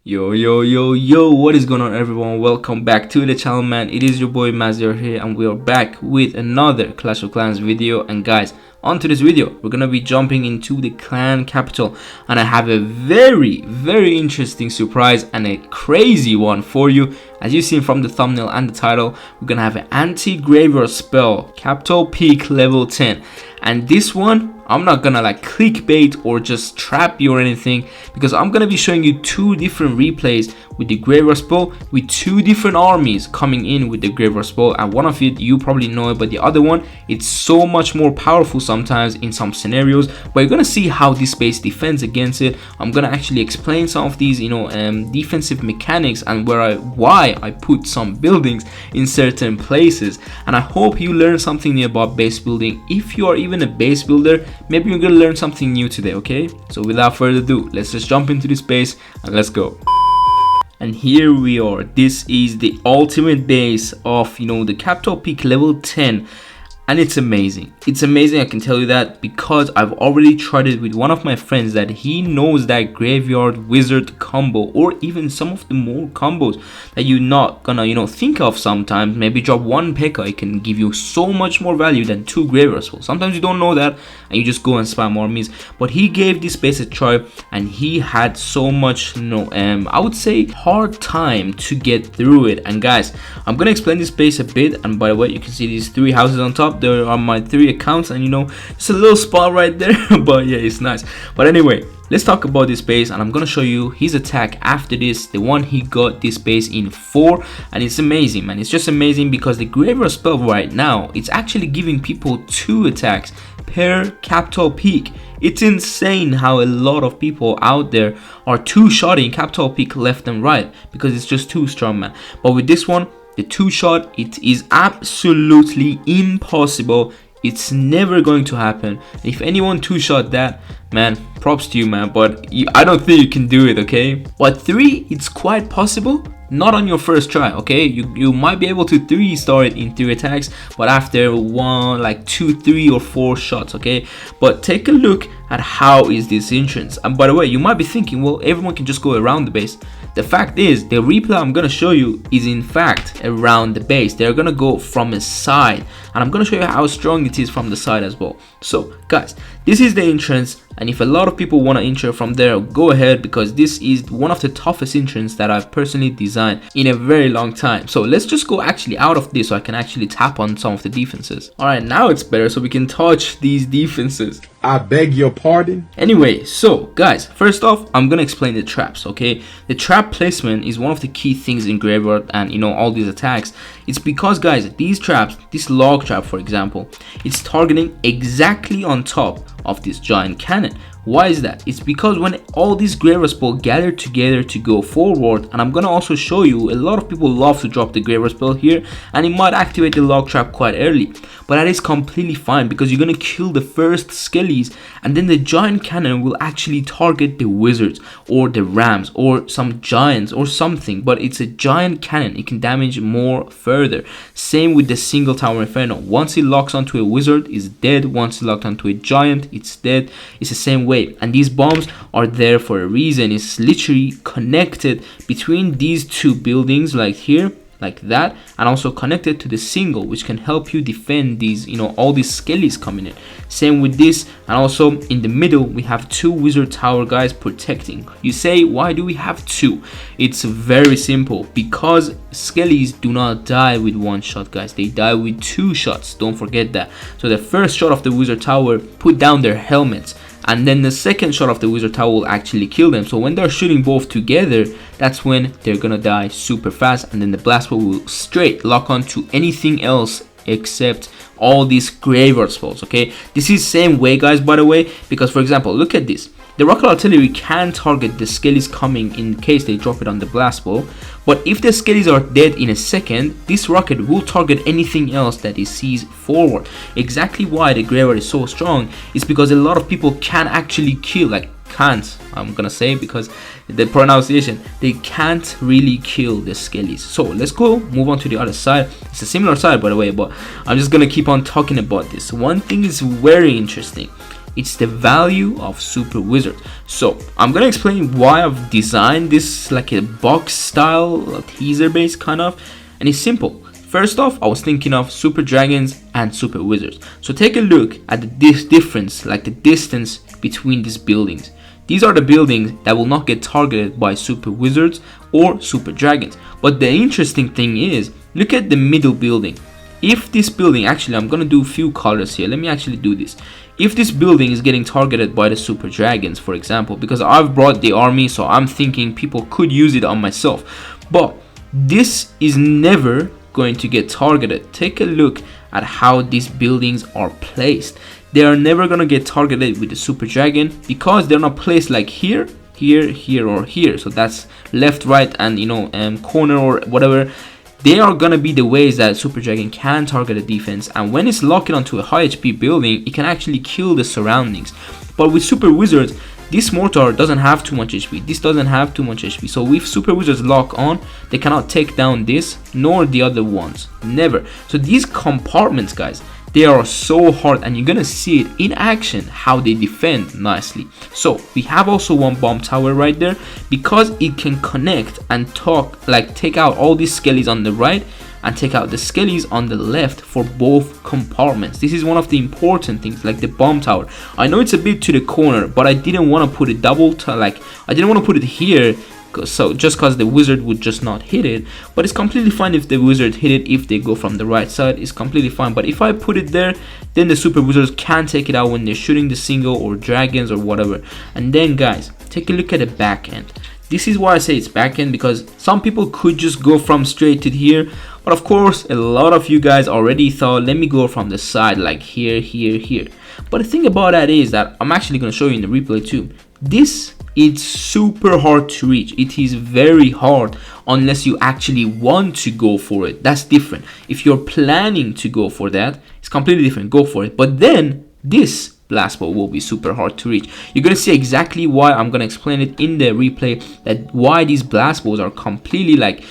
Yo, what is going on, everyone? Welcome back to the channel, man. It is your boy Mazir here, and we are back with another Clash of Clans video. And guys, onto this video, we're gonna be jumping into the clan capital, and I have a very interesting surprise and a crazy one for you. As you've seen from the thumbnail and the title, we're gonna have an anti-graveyard spell, capital peak level 10. And this one, I'm not gonna like clickbait or just trap you or anything, because I'm gonna be showing you two different replays with the graveyard spell, with two different armies coming in with the graveyard spell. And one of it you probably know it, but the other one, it's so much more powerful sometimes in some scenarios. But you're gonna see how this base defends against it. I'm gonna actually explain some of these defensive mechanics and why I put some buildings in certain places. And I hope you learn something new about base building. If you are even a base builder, maybe you're gonna learn something new today. Okay, so without further ado, let's just jump into this base and let's go. And here we are. This is the ultimate base of the capital peak level 10, and it's amazing. It's amazing, I can tell you that, because I've already tried it with one of my friends that he knows that graveyard wizard combo, or even some of the more combos that you're not gonna think of sometimes. Maybe drop one P.E.K.K.A, it can give you so much more value than two graveyard spells. Sometimes you don't know that and you just go and spam armies, but he gave this base a try and he had so much I would say hard time to get through it. And guys, I'm gonna explain this base a bit. And by the way, you can see these three houses on top. There are my three accounts, and it's a little spot right there but yeah, it's nice. But anyway, let's talk about this base, and I'm gonna show you his attack after this, the one he got this base in 4. And it's amazing, man. It's just amazing because the graveyard spell right now, it's actually giving people 2 attacks per capital peak. It's insane how a lot of people out there are two-shotting capital peak left and right because it's just too strong, man. But with this one, the 2-shot, it is absolutely impossible. It's never going to happen. If anyone 2-shot that, man, props to you, man, but I don't think you can do it, okay? But 3, it's quite possible. Not on your first try, okay? You might be able to 3-star it in 3 attacks, but after 1, like 2, 3 or 4 shots, okay? But take a look at how is this entrance. And by the way, you might be thinking, well, everyone can just go around the base. The fact is, the replay I'm gonna show you is in fact around the base. They're gonna go from a side, and I'm gonna show you how strong it is from the side as well. So guys, this is the entrance, and if a lot of people want to enter from there, go ahead, because this is one of the toughest entrances that I've personally designed in a very long time. So let's just go actually out of this so I can actually tap on some of the defenses. Alright, now it's better, so we can touch these defenses. I beg your pardon? Anyway, so guys, first off, I'm gonna explain the traps, okay? The trap placement is one of the key things in graveyard and all these attacks. It's because, guys, these traps, this log trap for example, it's targeting exactly on top of this giant cannon. Why is that? It's because when all these graveyard spells gather together to go forward, and I'm gonna also show you, a lot of people love to drop the graveyard spell here and it might activate the log trap quite early, but that is completely fine because you're gonna kill the first skellies, and then the giant cannon will actually target the wizards or the rams or some giants or something. But it's a giant cannon, it can damage more further. Same with the single tower inferno. Once it locks onto a wizard, it's dead. Once it locked onto a giant, it's dead. It's the same way. And these bombs are there for a reason. It's literally connected between these two buildings, like here, like that, and also connected to the single, which can help you defend these all these skellies coming in. Same with this, and also in the middle we have 2 wizard tower guys protecting. You say, why do we have 2? It's very simple, because skellies do not die with 1 shot, guys. They die with 2 shots, don't forget that. So the first shot of the wizard tower put down their helmets, and then the second shot of the wizard tower will actually kill them. So when they're shooting both together, that's when they're gonna die super fast, and then the blast ball will straight lock on to anything else except all these graveyard spells, okay? This is same way, guys, by the way, because for example, look at this. The rocket artillery can target the skellies coming in case they drop it on the blast ball, but if the skellies are dead in a second, this rocket will target anything else that it sees forward. Exactly why the graveyard is so strong is because a lot of people can actually kill, like can't, I'm gonna say, because the pronunciation, they can't really kill the skellies. So let's go move on to the other side. It's a similar side, by the way, but I'm just gonna keep on talking about this. One thing is very interesting. it's the value of super wizards. So I'm gonna explain why I've designed this like a box style teaser base kind of, and it's simple. First off, I was thinking of super dragons and super wizards. So take a look at the difference, like the distance between these buildings. These are the buildings that will not get targeted by super wizards or super dragons. But the interesting thing is, look at the middle building. If this building, actually I'm gonna do a few colors here, let me actually do this. If this building is getting targeted by the super dragons, for example, because I've brought the army, so I'm thinking people could use it on myself, but this is never going to get targeted. Take a look at how these buildings are placed. They are never gonna get targeted with the super dragon because they're not placed like here, here, here, or here. So that's left, right, and corner or whatever. They are gonna be the ways that super dragon can target a defense, and when it's locking onto a high HP building, it can actually kill the surroundings. But with super wizards, this mortar doesn't have too much HP, this doesn't have too much HP, so if super wizards lock on, they cannot take down this nor the other ones, never. So these compartments, guys, they are so hard, and you're gonna see it in action how they defend nicely. So we have also one bomb tower right there because it can connect and take out all these skellies on the right and take out the skellies on the left for both compartments. This is one of the important things, like the bomb tower. I know it's a bit to the corner, but I didn't want to put it I didn't want to put it here, so just because the wizard would just not hit it. But it's completely fine if the wizard hit it. If they go from the right side, it's completely fine. But if I put it there, then the super wizards can take it out when they're shooting the single or dragons or whatever. And then guys, take a look at the back end. This is why I say it's back end, because some people could just go from straight to here, but of course a lot of you guys already thought, let me go from the side, like here, here, here. But the thing about that is that I'm actually going to show you in the replay too. This is super hard to reach. It is very hard unless you actually want to go for it. That's different. If you're planning to go for that, it's completely different. Go for it. But then this blast ball will be super hard to reach. You're gonna see exactly why. I'm gonna explain it in the replay, that why these blast balls are completely like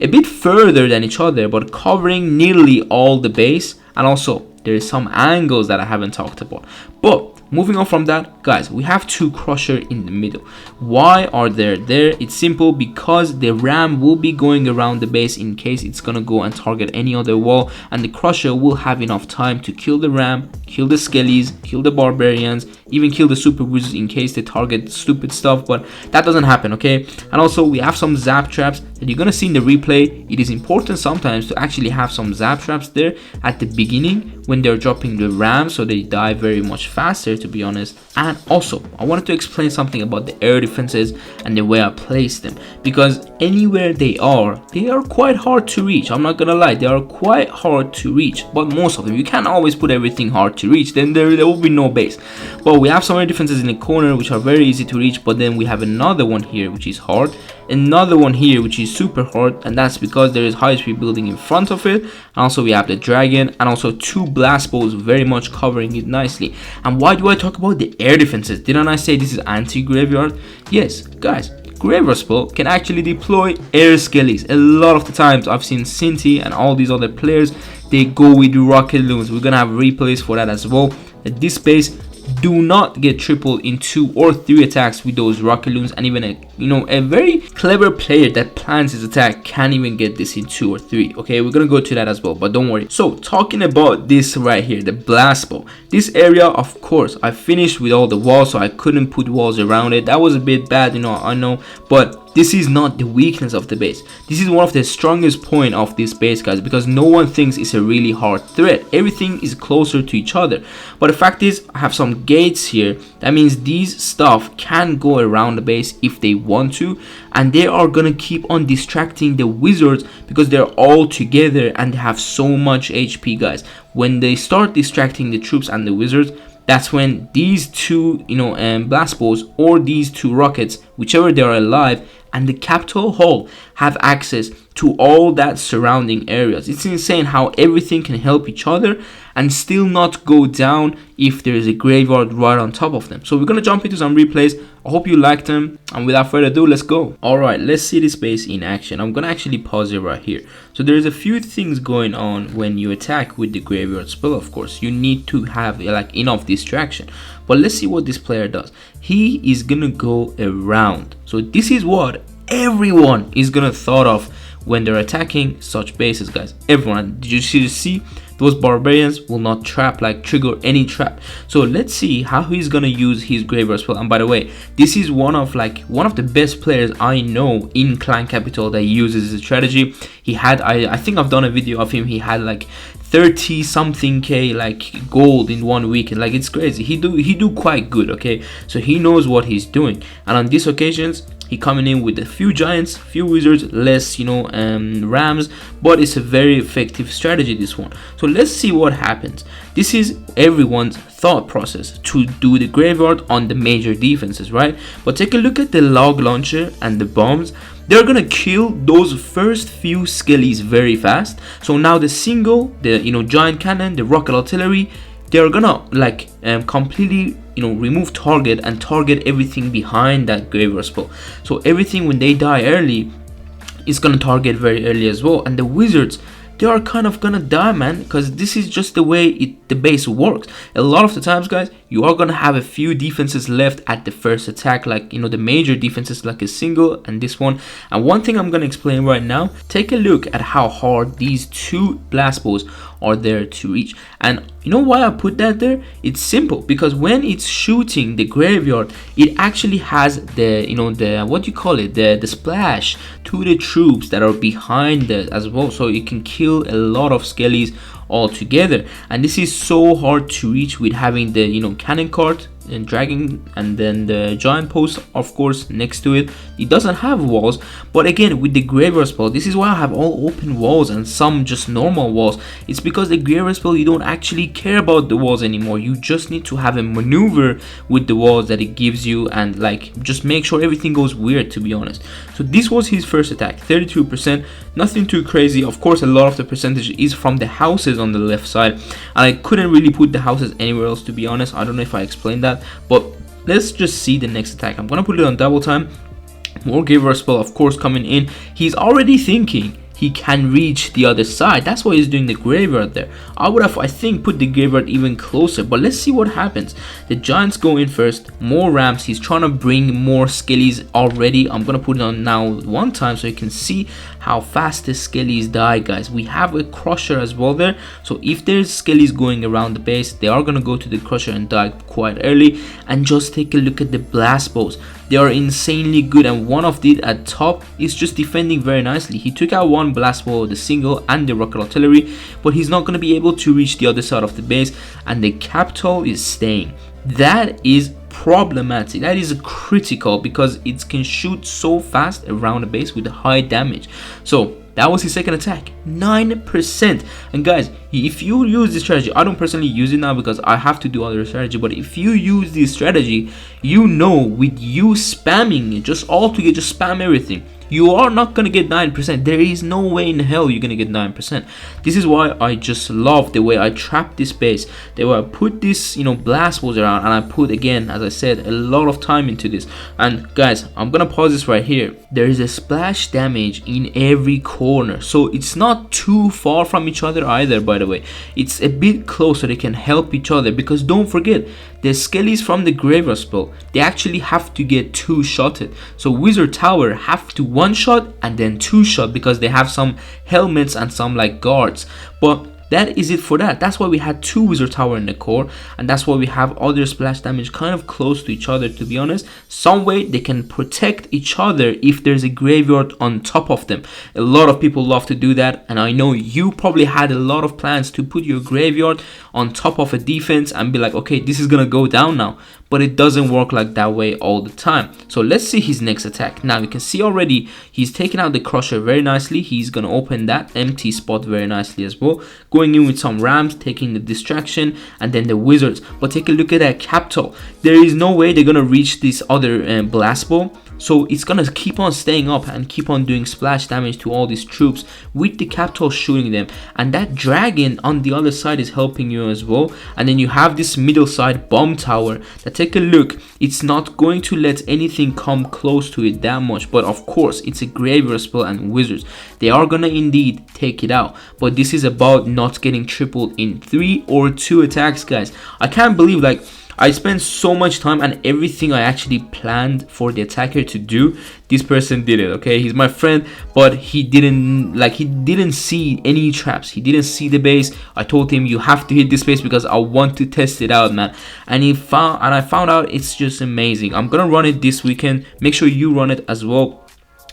a bit further than each other, but covering nearly all the base. And also there is some angles that I haven't talked about. But moving on from that, guys, we have two crusher in the middle. Why are they there? It's simple, because the ram will be going around the base in case it's gonna go and target any other wall, and the crusher will have enough time to kill the ram, kill the skellies, kill the barbarians, even kill the super wizards in case they target stupid stuff. But that doesn't happen, okay? And also we have some zap traps that you're gonna see in the replay. It is important sometimes to actually have some zap traps there at the beginning when they're dropping the ram, so they die very much faster, to be honest. And also I wanted to explain something about the air defenses and the way I place them, because anywhere they are quite hard to reach. I'm not gonna lie, they are quite hard to reach, but most of them, you can't always put everything hard to reach, then there will be no base. But we have some air defenses in the corner which are very easy to reach, but then we have another one here which is hard, another one here which is super hard, and that's because there is high speed building in front of it. And also we have the dragon, and also two blast balls very much covering it nicely. And why do I talk about the air defenses? Didn't I say this is anti-graveyard? Yes, guys, graveyard spell can actually deploy air skellies. A lot of the times I've seen Cinti and all these other players, they go with rocket loons. We're gonna have replays for that as well. At this base, do not get tripled in 2 or 3 attacks with those rocket loons, and even a very clever player that plans his attack can't even get this in 2 or 3. Okay, we're gonna go to that as well, but don't worry. So talking about this right here, the blast ball, this area, of course I finished with all the walls, so I couldn't put walls around it. That was a bit bad, I know, but this is not the weakness of the base. This is one of the strongest point of this base, guys, because no one thinks it's a really hard threat. Everything is closer to each other. But the fact is, I have some gates here. That means these stuff can go around the base if they want to, and they are gonna keep on distracting the wizards because they're all together and they have so much HP, guys. When they start distracting the troops and the wizards, that's when these two blast balls or these two rockets, whichever they are alive, and the capital hall have access to all that surrounding areas. It's insane how everything can help each other and still not go down if there is a graveyard right on top of them. So we're gonna jump into some replays. I hope you liked them, and without further ado, let's go. Alright, let's see this base in action. I'm gonna actually pause it right here. So there's a few things going on when you attack with the graveyard spell. Of course you need to have like enough distraction, But let's see what this player does. He is gonna go around. So this is what everyone is gonna thought of when they're attacking such bases, guys. Everyone. Did you see those barbarians will not trigger any trap? So let's see how he's gonna use his graveyard spell. And by the way, this is one of the best players I know in Clan Capital that uses this strategy. He had, I think I've done a video of him. He had like 30 something K gold in 1 week, and it's crazy. He do quite good, okay? So he knows what he's doing. And on these occasions, he coming in with a few giants, few wizards, less rams, but it's a very effective strategy, this one. So let's see what happens. This is everyone's thought process to do the graveyard on the major defenses, right? But take a look at the log launcher and the bombs. They're gonna kill those first few skellies very fast. So now the single, the giant cannon, the rocket artillery, they're gonna completely remove target and target everything behind that graveyard spell. So everything when they die early is gonna target very early as well. And the wizards, they are kind of gonna die, man, because this is just the way the base works. A lot of the times, guys, you are gonna have a few defenses left at the first attack, the major defenses like a single and this one. And one thing I'm gonna explain right now, take a look at how hard these two blast balls are there to reach. And you know why I put that there? It's simple, because when it's shooting the graveyard, it actually has the the splash to the troops that are behind it as well, so it can kill a lot of skellies all together. And this is so hard to reach with having the cannon cart and dragging, and then the giant post, of course, next to it. It doesn't have walls, but again, with the graveyard spell, this is why I have all open walls and some just normal walls. It's because the graveyard spell, you don't actually care about the walls anymore. You just need to have a maneuver with the walls that it gives you, and just make sure everything goes weird, to be honest. So this was his first attack, 32%, nothing too crazy. Of course, a lot of the percentage is from the houses on the left side, and I couldn't really put the houses anywhere else, to be honest. I don't know if I explained that, but let's just see the next attack. I'm gonna put it on double time. More graveyard spell, of course, coming in. He's already thinking he can reach the other side. That's why he's doing the graveyard there. I would have, I think, put the graveyard even closer, but let's see what happens. The giants go in first, more rams. He's trying to bring more skellies already. I'm gonna put it on now one time so you can see how fast the skellies die, guys. We have a crusher as well there, so if there's skellies going around the base, they are gonna go to the crusher and die quite early. And just take a look at the blast balls. They are insanely good, and one of the at top is just defending very nicely. He took out one blast ball, the single and the rocket artillery, but he's not going to be able to reach the other side of the base, and the capital is staying. That is problematic. That is critical, because it can shoot so fast around the base with high damage. So that was his second attack, 9%. And guys, if you use this strategy, I don't personally use it now because I have to do other strategy, but if you use this strategy, with you spamming it, just spam everything, you are not gonna get 9%. There is no way in hell you're gonna get 9%. This is why I just love the way I trap this base, the way I put this blast balls around, and I put, again, as I said, a lot of time into this. And guys, I'm gonna pause this right here. There is a splash damage in every corner, so it's not too far from each other either. By the way, it's a bit close so they can help each other, because don't forget, the skellies from the graveyard spell, they actually have to get two-shotted. So wizard tower have to one-shot and then two-shot, because they have some helmets and some guards. But that is it for that. That's why we had two wizard tower in the core, and that's why we have other splash damage kind of close to each other, to be honest. Some way they can protect each other if there's a graveyard on top of them. A lot of people love to do that, and I know you probably had a lot of plans to put your graveyard on top of a defense and be like, okay, this is gonna go down now. But it doesn't work like that way all the time. So let's see his next attack. Now you can see already he's taken out the crusher very nicely. He's gonna open that empty spot very nicely as well, going in with some rams, taking the distraction, and then the wizards. But take a look at that capital. There is no way they're gonna reach this other blast ball. So it's gonna keep on staying up and keep on doing splash damage to all these troops with the capital shooting them. And that dragon on the other side is helping you as well. And then you have this middle side bomb tower that, take a look, it's not going to let anything come close to it that much. But of course, it's a graveyard spell and wizards, they are gonna indeed take it out. But this is about not getting tripled in 3 or 2 attacks, guys. I can't believe, I spent so much time, and everything I actually planned for the attacker to do, this person did it. Okay, he's my friend, but he didn't see any traps. He didn't see the base. I told him, you have to hit this base because I want to test it out, man. And I found out it's just amazing. I'm gonna run it this weekend. Make sure you run it as well.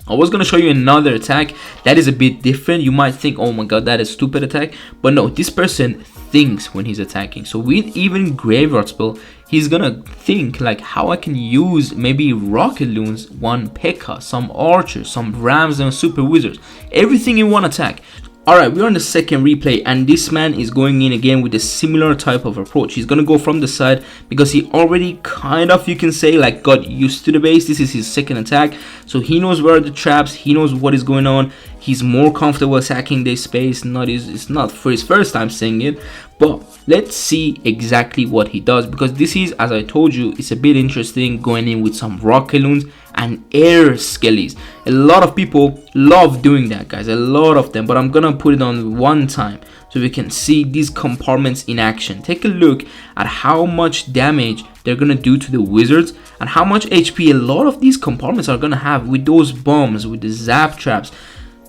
I was going to show you another attack that is a bit different. You might think, oh my god, that is stupid attack. But no, this person thinks when he's attacking. So with even graveyard spell, he's going to think like how I can use maybe rocket loons, one P.E.K.K.A, some archers, some rams and super wizards. Everything in one attack. Alright, we're on the second replay, and this man is going in again with a similar type of approach. He's gonna go from the side because he already kind of, you can say, like got used to the base. This is his second attack, so he knows where are the traps, he knows what is going on. He's more comfortable attacking this space. It's not for his first time saying it, but let's see exactly what he does, because this is, as I told you, it's a bit interesting going in with some rocket loons and air skellies. A lot of people love doing that, guys, a lot of them, but I'm gonna put it on one time so we can see these compartments in action. Take a look at how much damage they're gonna do to the wizards and how much HP a lot of these compartments are gonna have with those bombs, with the zap traps.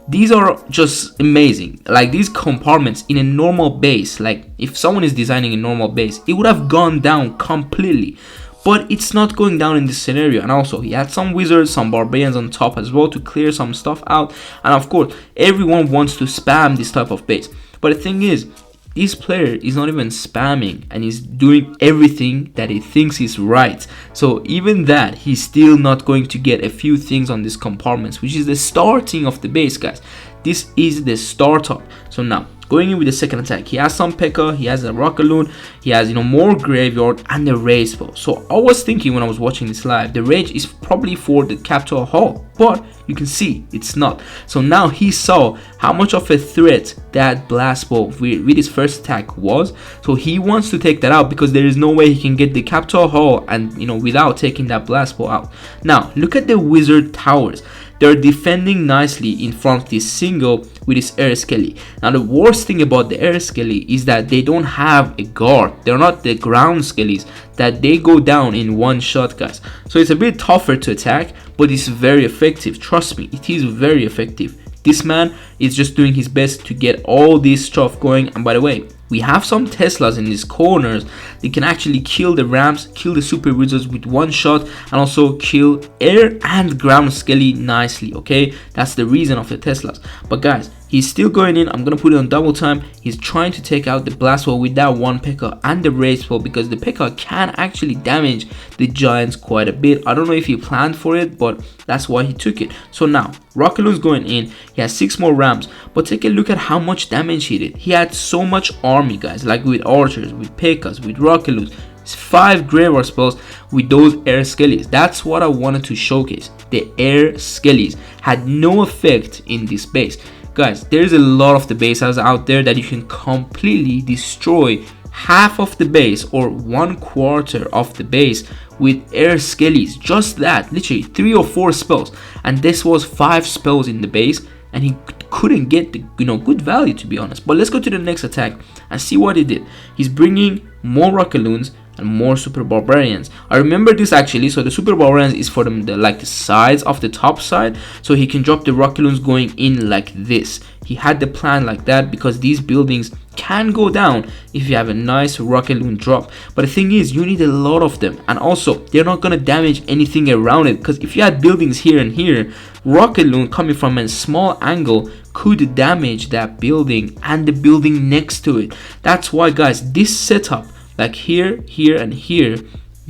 These are just amazing. Like these compartments in a normal base, like if someone is designing a normal base, it would have gone down completely. But it's not going down in this scenario. And also he had some wizards, some barbarians on top as well to clear some stuff out. And of course everyone wants to spam this type of base. But the thing is, this player is not even spamming and he's doing everything that he thinks is right. So even that, he's still not going to get a few things on these compartments, which is the starting of the base, guys. This is the startup. So now going in with the second attack, he has some P.E.K.K.A, he has a rocket loon, he has more graveyard and the rage spell. So I was thinking when I was watching this live, the rage is probably for the capital hall, but you can see it's not. So now he saw how much of a threat that blast ball with his first attack was. So he wants to take that out because there is no way he can get the capital hall and without taking that blast ball out. Now look at the wizard towers. They're defending nicely in front of this single with his air skelly. Now the worst thing about the air skelly is that they don't have a guard. They're not the ground skellies that they go down in one shot, guys. So it's a bit tougher to attack, but it's very effective. Trust me, it is very effective. This man is just doing his best to get all this stuff going. And by the way, we have some Teslas in these corners. They can actually kill the Rams, kill the Super Wizards with one shot, and also kill air and ground skelly nicely, okay? That's the reason of the Teslas. But guys, he's still going in. I'm gonna put it on double time. He's trying to take out the blast wall with that one P.E.K.K.A and the rage spell, because the P.E.K.K.A can actually damage the giants quite a bit. I don't know if he planned for it, but that's why he took it. So now rocket loon's going in. He has 6 more Rams, but take a look at how much damage he did. He had so much army, guys, like with archers, with P.E.K.K.As, with rocket loons. 5 graveyard spells with those air skellies. That's what I wanted to showcase. The air skellies had no effect in this base. Guys, there's a lot of the bases out there that you can completely destroy half of the base or 1/4 of the base with air skellies. Just that, literally 3 or 4 spells, and this was 5 spells in the base, and he couldn't get the good value, to be honest. But let's go to the next attack and see what he did. He's bringing more rocket loons and more super barbarians. I remember this actually. So the super barbarians is for them the sides of the top side, so he can drop the rocket loons going in like this. He had the plan like that because these buildings can go down if you have a nice rocket loon drop. But the thing is, you need a lot of them, and also they're not gonna damage anything around it, because if you had buildings here and here, rocket loon coming from a small angle could damage that building and the building next to it. That's why, guys, this setup, like here, here, and here,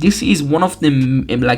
this is one of the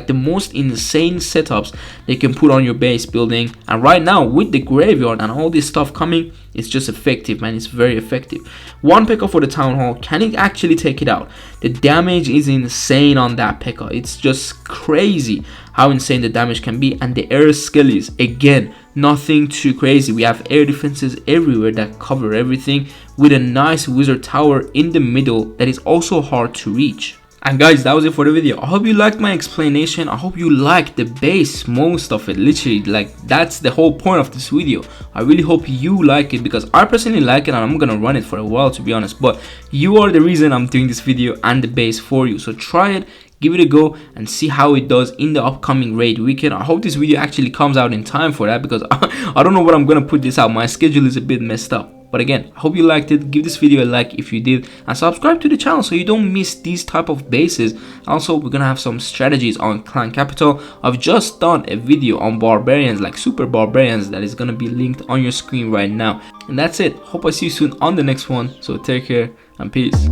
the most insane setups they can put on your base building. And right now with the graveyard and all this stuff coming, it's just effective, man. It's very effective. One P.E.K.K.A for the town hall. Can it actually take it out? The damage is insane on that P.E.K.K.A. It's just crazy how insane the damage can be. And the air skellies, again, nothing too crazy. We have air defenses everywhere that cover everything, with a nice wizard tower in the middle that is also hard to reach. And guys, that was it for the video. I hope you liked my explanation. I hope you liked the base, most of it. Literally, like, that's the whole point of this video. I really hope you like it, because I personally like it and I'm gonna run it for a while, to be honest. But you are the reason I'm doing this video and the base for you. So try it, give it a go, and see how it does in the upcoming raid weekend. I hope this video actually comes out in time for that, because I don't know what I'm gonna put this out. My schedule is a bit messed up. But again, I hope you liked it. Give this video a like if you did, and subscribe to the channel so you don't miss these type of bases. Also, we're gonna have some strategies on clan capital. I've just done a video on barbarians, like super barbarians, that is gonna be linked on your screen right now. And that's it. Hope I see you soon on the next one. So take care and peace.